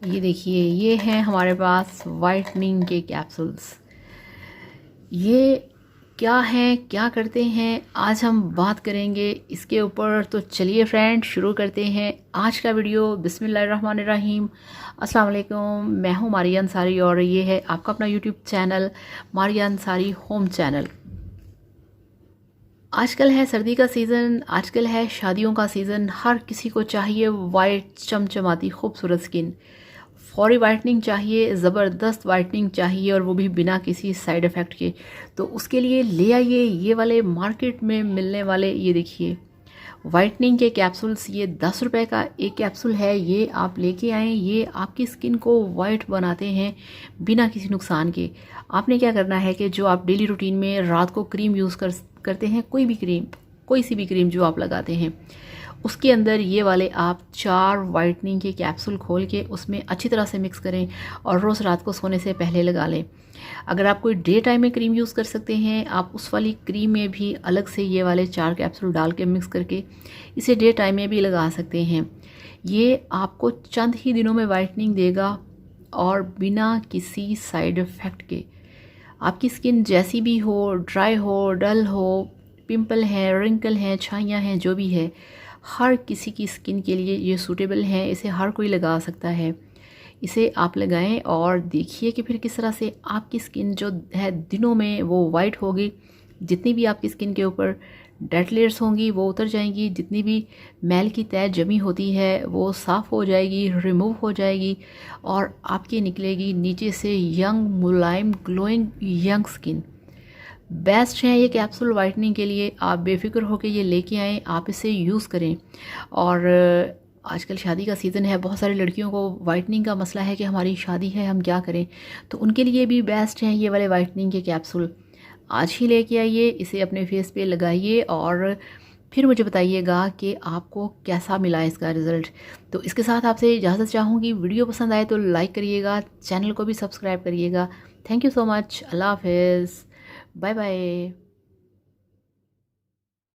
ये देखिए, ये हैं हमारे पास वाइटनिंग के कैप्सूल्स। ये क्या हैं, क्या करते हैं, आज हम बात करेंगे इसके ऊपर। तो चलिए फ्रेंड, शुरू करते हैं आज का वीडियो। बिस्मिल्लाहिर्रहमानिर्रहीम। अस्सलाम वालेकुम। मैं हूँ मारिया अंसारी और ये है आपका अपना YouTube channel Maria Ansari home channel. आजकल है सर्दी का सीज़न, आजकल है शादियों का सीज़न। हर किसी को चाहिए वाइट चमचमाती खूबसूरत स्किन। फौरी वाइटनिंग चाहिए, ज़बरदस्त वाइटनिंग चाहिए, और वो भी बिना किसी साइड इफ़ेक्ट के। तो उसके लिए ले आइए ये वाले मार्केट में मिलने वाले, ये देखिए वाइटनिंग के कैप्सूल्स। ये 10 रुपए का एक कैप्सूल है, ये आप लेके आएँ। ये आपकी स्किन को वाइट बनाते हैं बिना किसी नुकसान के। आपने क्या करना है कि जो आप डेली रूटीन में रात को क्रीम यूज़ करते हैं, कोई भी क्रीम, कोई सी भी क्रीम जो आप लगाते हैं, उसके अंदर ये वाले आप 4 वाइटनिंग के कैप्सूल खोल के उसमें अच्छी तरह से मिक्स करें और रोज़ रात को सोने से पहले लगा लें। अगर आप कोई डे टाइम में क्रीम यूज़ कर सकते हैं, आप उस वाली क्रीम में भी अलग से ये वाले 4 कैप्सूल डाल के मिक्स करके इसे डे टाइम में भी लगा सकते हैं। ये आपको चंद ही दिनों में वाइटनिंग देगा और बिना किसी साइड इफ़ेक्ट के। आपकी स्किन जैसी भी हो, ड्राई हो, डल हो, पिंपल है, रिंकल हैं, छाइयाँ हैं, जो भी है, हर किसी की स्किन के लिए ये सूटेबल है। इसे हर कोई लगा सकता है। इसे आप लगाएं और देखिए कि फिर किस तरह से आपकी स्किन जो है दिनों में वो वाइट होगी। जितनी भी आपकी स्किन के ऊपर डेड लेयर्स होंगी वो उतर जाएंगी, जितनी भी मैल की तय जमी होती है वो साफ़ हो जाएगी, रिमूव हो जाएगी, और आपकी निकलेगी नीचे से यंग, मुलायम, ग्लोइंग यंग स्किन। बेस्ट है ये कैप्सूल वाइटनिंग के लिए। आप बेफिक्र होकर ये लेके आएँ, आप इसे यूज़ करें। और आजकल शादी का सीज़न है, बहुत सारी लड़कियों को वाइटनिंग का मसला है कि हमारी शादी है, हम क्या करें। तो उनके लिए भी बेस्ट हैं ये वाले वाइटनिंग के कैप्सूल। आज ही लेके आइए, इसे अपने फेस पे लगाइए और फिर मुझे बताइएगा कि आपको कैसा मिला इसका रिज़ल्ट। तो इसके साथ आपसे इजाज़त चाहूँगी। वीडियो पसंद आए तो लाइक करिएगा, चैनल को भी सब्सक्राइब करिएगा। Thank you so much. अल्लाह हाफ़िज़। Bye bye.